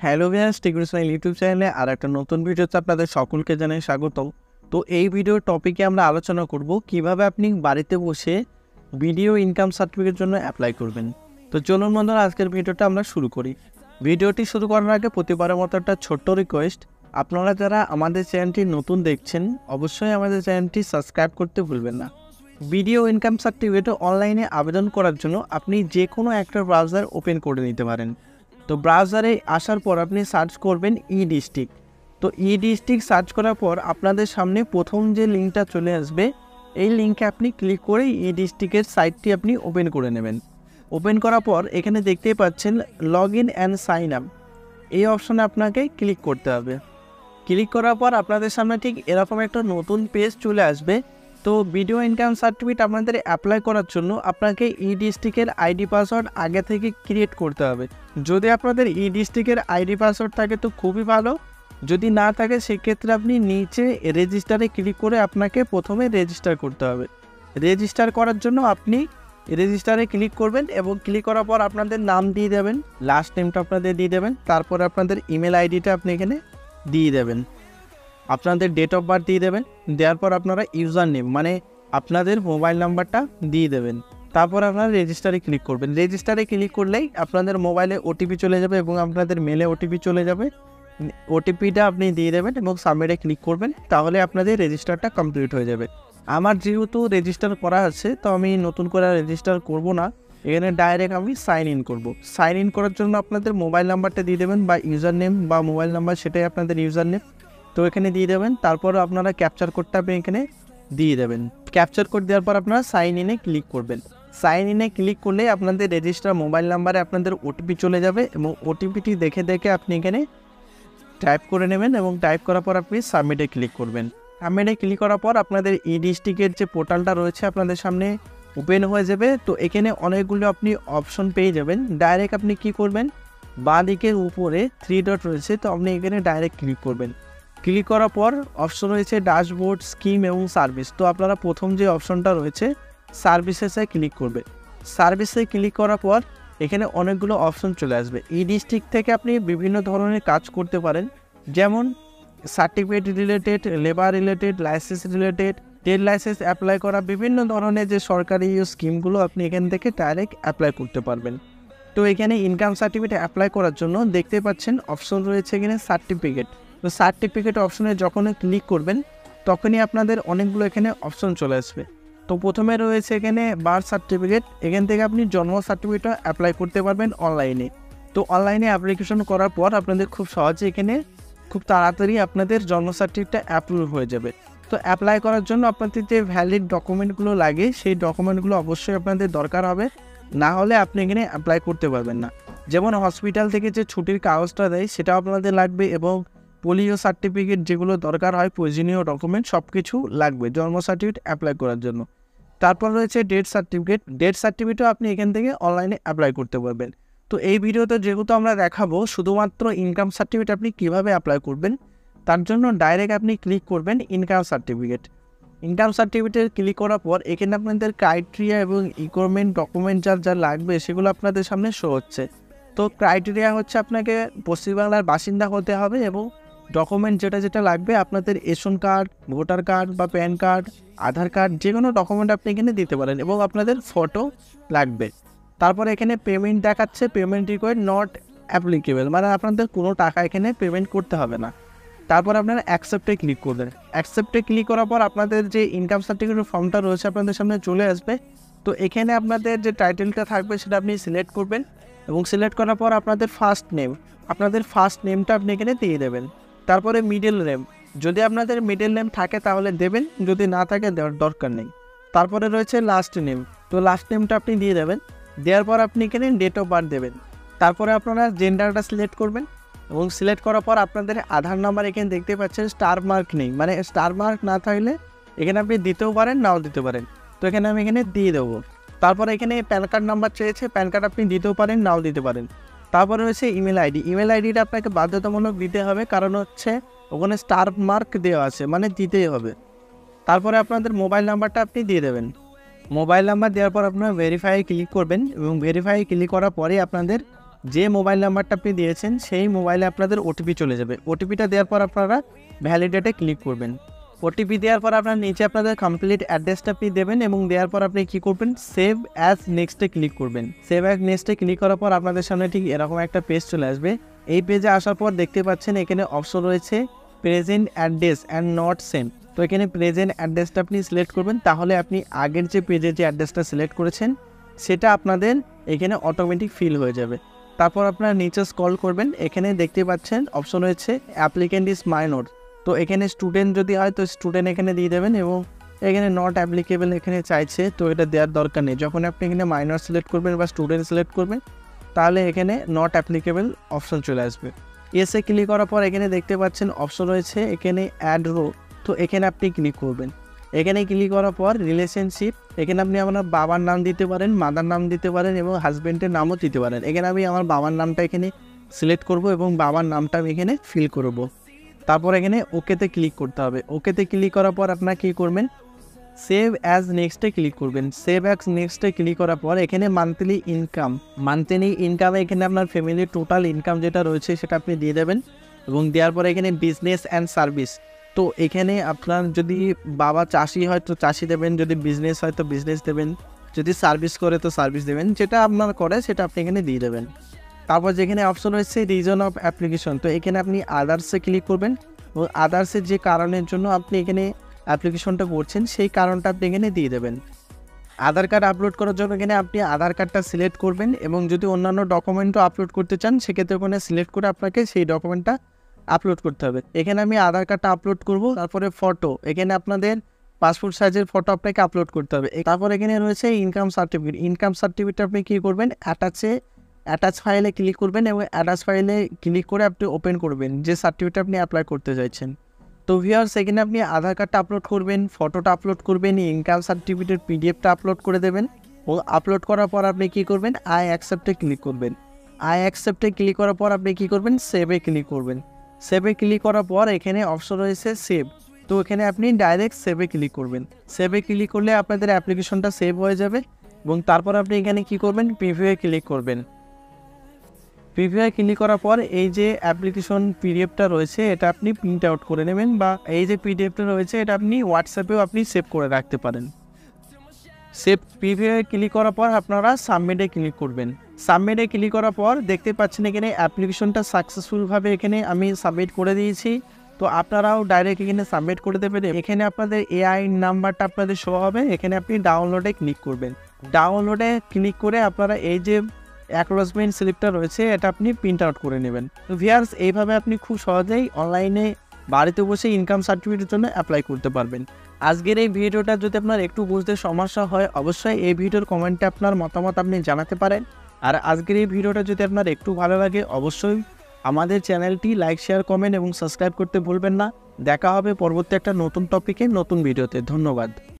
Hello viewers, টেকনোস্টাইল YouTube চ্যানেলে আর একটা নতুন ভিডিওতে আপনাদের সকলকে জানাই স্বাগতম। তো এই ভিডিওর টপিকে আমরা আলোচনা করব কিভাবে আপনি বাড়িতে বসে ভিডিও ইনকাম সার্টিফিকেটের জন্য অ্যাপ্লাই করবেন। তো চলুন বন্ধুরা, আজকের ভিডিওটা আমরা শুরু করি। ভিডিওটি শুরু করার আগে প্রতিবারের মতো একটা ছোট্ট রিকোয়েস্ট, আপনারা যারা আমাদের চ্যানেলটি নতুন দেখছেন অবশ্যই আমাদের চ্যানেলটি সাবস্ক্রাইব করতে ভুলবেন না। ভিডিও ইনকাম সার্টিফিকেট অনলাইনে আবেদন করার জন্য আপনি যে কোনো একটা ব্রাউজার ওপেন করে নিতে পারেন। তো ব্রাউজারে আসার পর আপনি সার্চ করবেন ই-ডিস্ট্রিক্ট। তো ই-ডিস্ট্রিক্ট সার্চ করার পর আপনাদের সামনে প্রথম যে লিঙ্কটা চলে আসবে, এই লিঙ্কে আপনি ক্লিক করে ই-ডিস্ট্রিক্টের সাইটটি আপনি ওপেন করে নেবেন। ওপেন করার পর এখানে দেখতেই পাচ্ছেন log in and sign up, এই অপশনে আপনাকে ক্লিক করতে হবে। ক্লিক করার পর আপনাদের সামনে ঠিক এরকম একটা নতুন পেজ চলে আসবে। তো ভিডিও ইনকাম সার্টিফিকেট আপনাদের অ্যাপ্লাই করার জন্য আপনাকে ই-ডিস্ট্রিক্টের আইডি পাসওয়ার্ড আগে থেকে ক্রিয়েট করতে হবে। যদি আপনাদের ই-ডিস্ট্রিক্টের আইডি পাসওয়ার্ড থাকে তো খুবই ভালো, যদি না থাকে সেক্ষেত্রে আপনি নিচে রেজিস্টারে ক্লিক করে আপনাকে প্রথমে রেজিস্টার করতে হবে। রেজিস্টার করার জন্য আপনি রেজিস্টারে ক্লিক করবেন এবং ক্লিক করার পর আপনাদের নাম দিয়ে দেবেন, লাস্ট নেমটা আপনাদের দিয়ে দেবেন, তারপর আপনাদের ইমেল আইডিটা আপনি এখানে দিয়ে দেবেন, আপনাদের ডেট অফ বার্থ দিয়ে দেবেন, দেওয়ার পর আপনারা ইউজার নেম মানে আপনাদের মোবাইল নাম্বারটা দিয়ে দেবেন। তারপর আপনারা রেজিস্টারে ক্লিক করবেন। রেজিস্টারে ক্লিক করলেই আপনাদের মোবাইলে ওটিপি চলে যাবে এবং আপনাদের মেলে ওটিপি চলে যাবে। ওটিপিটা আপনি দিয়ে দেবেন এবং সাবমিটে ক্লিক করবেন, তাহলে আপনাদের রেজিস্টারটা কমপ্লিট হয়ে যাবে। আমার যেহেতু রেজিস্টার করা আছে তো আমি নতুন করে রেজিস্টার করব না, এখানে ডাইরেক্ট আমি সাইন ইন করব। সাইন ইন করার জন্য আপনাদের মোবাইল নাম্বারটা দিয়ে দেবেন বা ইউজার নেম বা মোবাইল নাম্বার, সেটাই আপনাদের ইউজার নেম, তো এখানে দিয়ে দেবেন। তারপর আপনারা ক্যাপচার কোডটা আপনি এখানে দিয়ে দেবেন। ক্যাপচার কোড দেওয়ার পর আপনারা সাইন ইনে ক্লিক করবেন। সাইন ইনে ক্লিক করলে আপনাদের রেজিস্টার মোবাইল নাম্বারে আপনাদের ওটিপি চলে যাবে এবং ওটিপিটি দেখে দেখে আপনি এখানে টাইপ করে নেবেন এবং টাইপ করার পর আপনি সাবমিটে ক্লিক করবেন। সাবমিটে ক্লিক করার পর আপনাদের ই-ডিস্ট্রিক্টের যে পোর্টালটা রয়েছে আপনাদের সামনে ওপেন হয়ে যাবে। তো এখানে অনেকগুলো আপনি অপশন পেয়ে যাবেন। ডাইরেক্ট আপনি কি করবেন, বাঁ দিকের উপরে 3 ডট রয়েছে, তো আপনি এখানে ডাইরেক্ট ক্লিক করবেন। ক্লিক করার পর অপশন রয়েছে ড্যাশবোর্ড, স্কিম এবং সার্ভিস। তো আপনারা প্রথম যে অপশনটা রয়েছে সার্ভিসেসে ক্লিক করবে। সার্ভিসে ক্লিক করার পর এখানে অনেকগুলো অপশন চলে আসবে। ই-ডিস্ট্রিক্ট থেকে আপনি বিভিন্ন ধরনের কাজ করতে পারেন, যেমন certificate related, labour related, licence related, trade licence apply করা, বিভিন্ন ধরনের যে সরকারি স্কিমগুলো আপনি এখান থেকে ডাইরেক্ট অ্যাপ্লাই করতে পারবেন। তো এখানে ইনকাম সার্টিফিকেট অ্যাপ্লাই করার জন্য দেখতে পাচ্ছেন অপশন রয়েছে এখানে সার্টিফিকেট। তো সার্টিফিকেট অপশনে যখন ক্লিক করবেন তখনই আপনাদের অনেকগুলো এখানে অপশন চলে আসবে। তো প্রথমে রয়েছে এখানে বার্থ সার্টিফিকেট, এখান থেকে আপনি জন্ম সার্টিফিকেটটা অ্যাপ্লাই করতে পারবেন অনলাইনে। তো অনলাইনে অ্যাপ্লিকেশন করার পর আপনাদের খুব সহজে এখানে খুব তাড়াতাড়ি আপনাদের জন্ম সার্টিফিকেটটা অ্যাপ্রুভ হয়ে যাবে। তো অ্যাপ্লাই করার জন্য আপনাদের যে ভ্যালিড ডকুমেন্টগুলো লাগে সেই ডকুমেন্টগুলো অবশ্যই আপনাদের দরকার হবে, না হলে আপনি এখানে অ্যাপ্লাই করতে পারবেন না। যেমন হসপিটাল থেকে যে ছুটির কাগজটা দেয় সেটাও আপনাদের লাগবে এবং পোলিও সার্টিফিকেট যেগুলো দরকার হয়, প্রয়োজনীয় ডকুমেন্ট সব কিছু লাগবে জন্ম সার্টিফিকেট অ্যাপ্লাই করার জন্য। তারপর রয়েছে ডেথ সার্টিফিকেট। ডেথ সার্টিফিকেটও আপনি এখান থেকে অনলাইনে অ্যাপ্লাই করতে পারবেন। তো এই ভিডিওতে যেহেতু আমরা দেখাবো শুধুমাত্র ইনকাম সার্টিফিকেট আপনি কিভাবে অ্যাপ্লাই করবেন, তার জন্য ডাইরেক্ট আপনি ক্লিক করবেন ইনকাম সার্টিফিকেট। ইনকাম সার্টিফিকেটে ক্লিক করার পর এখানে আপনাদের ক্রাইটেরিয়া এবং রিকোয়ারমেন্ট ডকুমেন্ট যা লাগবে সেগুলো আপনাদের সামনে শো হচ্ছে। তো ক্রাইটেরিয়া হচ্ছে আপনাকে পশ্চিমবাংলার বাসিন্দা হতে হবে এবং ডকুমেন্ট যেটা লাগবে আপনাদের রেশন কার্ড, ভোটার কার্ড বা প্যান কার্ড, আধার কার্ড, যে কোনো ডকুমেন্ট আপনি এখানে দিতে পারেন এবং আপনাদের ফটো লাগবে। তারপর এখানে পেমেন্ট দেখাচ্ছে পেমেন্ট রিকোয়ার্ড নট অ্যাপ্লিকেবল, মানে আপনাদের কোনো টাকা এখানে পেমেন্ট করতে হবে না। তারপর আপনারা অ্যাকসেপ্টে ক্লিক করবেন। অ্যাকসেপ্টে ক্লিক করার পর আপনাদের যে ইনকাম সার্টিফিকেটের ফর্মটা রয়েছে আপনাদের সামনে চলে আসবে। তো এখানে আপনাদের যে টাইটেলটা থাকবে সেটা আপনি সিলেক্ট করবেন এবং সিলেক্ট করার পর আপনাদের ফার্স্ট নেমটা আপনি এখানে দিয়ে দেবেন। তারপরে মিডল নেম, যদি আপনাদের মিডল নেম থাকে তাহলে দেবেন, যদি না থাকে দেওয়ার দরকার নেই। তারপরে রয়েছে লাস্ট নেম, তো লাস্ট নেমটা আপনি দিয়ে দেবেন। দেওয়ার পর আপনি এখানে ডেট অফ বার্থ দেবেন। তারপরে আপনারা জেন্ডারটা সিলেক্ট করবেন এবং সিলেক্ট করার পর আপনাদের আধার নাম্বার এখানে দেখতে পাচ্ছেন স্টার মার্ক নেই, মানে স্টার মার্ক না থাকলে এখানে আপনি দিতেও পারেন নাও দিতে পারেন, তো এখানে আমি এখানে দিয়ে দেবো। তারপর এখানে প্যান কার্ড নাম্বার চেয়েছে, প্যান কার্ড আপনি দিতেও পারেন নাও দিতে পারেন। তারপরে রয়েছে ইমেল আইডি। ইমেল আইডিটা আপনাকে বাধ্যতামূলক দিতে হবে, কারণ হচ্ছে ওখানে স্টার মার্ক দেওয়া আছে, মানে দিতেই হবে। তারপরে আপনাদের মোবাইল নাম্বারটা আপনি দিয়ে দেবেন। মোবাইল নাম্বার দেওয়ার পর আপনারা ভেরিফাই ক্লিক করবেন এবং ভেরিফাই ক্লিক করার পরে আপনাদের যে মোবাইল নাম্বারটা আপনি দিয়েছেন সেই মোবাইলে আপনাদের ওটিপি চলে যাবে। ওটিপিটা দেওয়ার পর আপনারা ভ্যালিডেটে ক্লিক করবেন। ওটিপি দেওয়ার পর আপনার নিচে আপনাদের কমপ্লিট অ্যাড্রেসটা আপনি দেবেন এবং দেওয়ার পর আপনি কী করবেন, সেভ অ্যাজ নেক্সটে ক্লিক করবেন। সেভ অ্যাজ নেক্সটে ক্লিক করার পর আপনাদের সামনে ঠিক এরকম একটা পেজ চলে আসবে। এই পেজে আসার পর দেখতে পাচ্ছেন এখানে অপশন রয়েছে present address and not same. তো এখানে প্রেজেন্ট অ্যাড্রেসটা আপনি সিলেক্ট করবেন, তাহলে আপনি আগের যে পেজে যে অ্যাড্রেসটা সিলেক্ট করেছেন সেটা আপনাদের এখানে অটোমেটিক ফিল হয়ে যাবে। তারপর আপনারা নিচে স্ক্রল করবেন, এখানে দেখতে পাচ্ছেন অপশন রয়েছে অ্যাপ্লিকেন্ট ইজ মাইনর। তো এখানে স্টুডেন্ট যদি হয় তো স্টুডেন্ট এখানে দিয়ে দেবেন এবং এখানে নট অ্যাপ্লিকেবল এখানে চাইছে, তো এটা দেওয়ার দরকার নেই। যখন আপনি এখানে মাইনর সিলেক্ট করবেন বা স্টুডেন্ট সিলেক্ট করবেন তাহলে এখানে নট অ্যাপ্লিকেবল অপশন চলে আসবে। এসে ক্লিক করার পর এখানে দেখতে পাচ্ছেন অপশন রয়েছে এখানে অ্যাড রো। তো এখানে আপনি ক্লিক করবেন। এখানে ক্লিক করার পর রিলেশনশিপ, এখানে আপনি আপনার বাবার নাম দিতে পারেন, মাদার নাম দিতে পারেন এবং হাজব্যান্ডের নামও দিতে পারেন। এখানে আমি আমার বাবার নামটা এখানে সিলেক্ট করব এবং বাবার নামটা আমি এখানে ফিল করব। তারপর এখানে ওকেতে ক্লিক করতে হবে। ওকেতে ক্লিক করার পর আপনারা কী করবেন, সেভ অ্যাজ নেক্সটে ক্লিক করবেন। সেভ অ্যাজ নেক্সটে ক্লিক করার পর এখানে মান্থলি ইনকামে এখানে আপনার ফ্যামিলির টোটাল ইনকাম যেটা রয়েছে সেটা আপনি দিয়ে দেবেন এবং দেওয়ার পর এখানে বিজনেস অ্যান্ড সার্ভিস। তো এখানে আপনার যদি বাবা চাষি হয় তো চাষি দেবেন, যদি বিজনেস হয় তো বিজনেস দেবেন, যদি সার্ভিস করে তো সার্ভিস দেবেন, যেটা আপনার করে সেটা আপনি এখানে দিয়ে দেবেন। তারপর যেখানে অপশন রয়েছে রিজন অফ অ্যাপ্লিকেশন, তো এখানে আপনি আদার্সে ক্লিক করবেন এবং আদার্সের যে কারণের জন্য আপনি এখানে অ্যাপ্লিকেশনটা করছেন সেই কারণটা আপনি এখানে দিয়ে দেবেন। আধার কার্ড আপলোড করার জন্য এখানে আপনি আধার কার্ডটা সিলেক্ট করবেন এবং যদি অন্যান্য ডকুমেন্টও আপলোড করতে চান সেক্ষেত্রে ওখানে সিলেক্ট করে আপনাকে সেই ডকুমেন্টটা আপলোড করতে হবে। এখানে আমি আধার কার্ডটা আপলোড করব। তারপরে ফটো, এখানে আপনাদের পাসপোর্ট সাইজের ফটো আপনাকে আপলোড করতে হবে। তারপর এখানে রয়েছে ইনকাম সার্টিফিকেট। ইনকাম সার্টিফিকেট আপনি কী করবেন, অ্যাটাচ ফাইলে ক্লিক করবেন এবং অ্যাটাচ ফাইলে ক্লিক করে আপনি ওপেন করবেন যে সার্টিফিকেট আপনি অ্যাপ্লাই করতে চাইছেন। তো ভিউয়ার্স এখানে আপনি আধার কার্ডটা আপলোড করবেন, ফটোটা আপলোড করবেন, ইনকাম সার্টিফিকেটের পিডিএফটা আপলোড করে দেবেন ও আপলোড করার পর আপনি কী করবেন, আই অ্যাকসেপ্টে ক্লিক করবেন। আই অ্যাকসেপ্টে ক্লিক করার পর আপনি কী করবেন, সেভে ক্লিক করবেন। সেভে ক্লিক করার পর এখানে অপশন রয়েছে সেভ। তো এখানে আপনি ডাইরেক্ট সেভে ক্লিক করবেন। সেভে ক্লিক করলে আপনাদের অ্যাপ্লিকেশনটা সেভ হয়ে যাবে এবং তারপর আপনি এখানে কী করবেন, প্রিভিউয়ে ক্লিক করবেন। প্রিভিউয়ে ক্লিক করার পর এই যে অ্যাপ্লিকেশন পিডিএফটা রয়েছে এটা আপনি প্রিন্ট আউট করে নেবেন বা এই যে পিডিএফটা রয়েছে এটা আপনি হোয়াটসঅ্যাপেও আপনি সেভ করে রাখতে পারেন। সেভ প্রিভিউয়ে ক্লিক করার পর আপনারা সাবমিটে ক্লিক করবেন। সাবমিটে ক্লিক করার পর দেখতে পাচ্ছেন এখানে অ্যাপ্লিকেশনটা সাকসেসফুলভাবে এখানে আমি সাবমিট করে দিয়েছি। তো আপনারাও ডাইরেক্ট এখানে সাবমিট করে দেবেন। এখানে আপনাদের এআই নাম্বারটা আপনাদের শো হবে, এখানে আপনি ডাউনলোডে ক্লিক করবেন। ডাউনলোডে ক্লিক করে আপনারা এই যে অ্যাকনোলেজমেন্ট স্লিপটা রয়েছে এটা আপনি প্রিন্ট আউট করে নেবেন। তো ভিউয়ার্স এইভাবে আপনি খুব সহজেই অনলাইনে বাড়িতে বসে ইনকাম সার্টিফিকেটের জন্য অ্যাপ্লাই করতে পারবেন। আজকের এই ভিডিওটা যদি আপনার একটু বুঝতে সমস্যা হয় অবশ্যই এই ভিডিওর কমেন্টে আপনার মতামত আপনি জানাতে পারেন। আর আজকের এই ভিডিওটা যদি আপনার একটু ভালো লাগে অবশ্যই আমাদের চ্যানেলটি লাইক, শেয়ার, কমেন্ট এবং সাবস্ক্রাইব করতে ভুলবেন না। দেখা হবে পরবর্তী একটা নতুন টপিকে নতুন ভিডিওতে। ধন্যবাদ।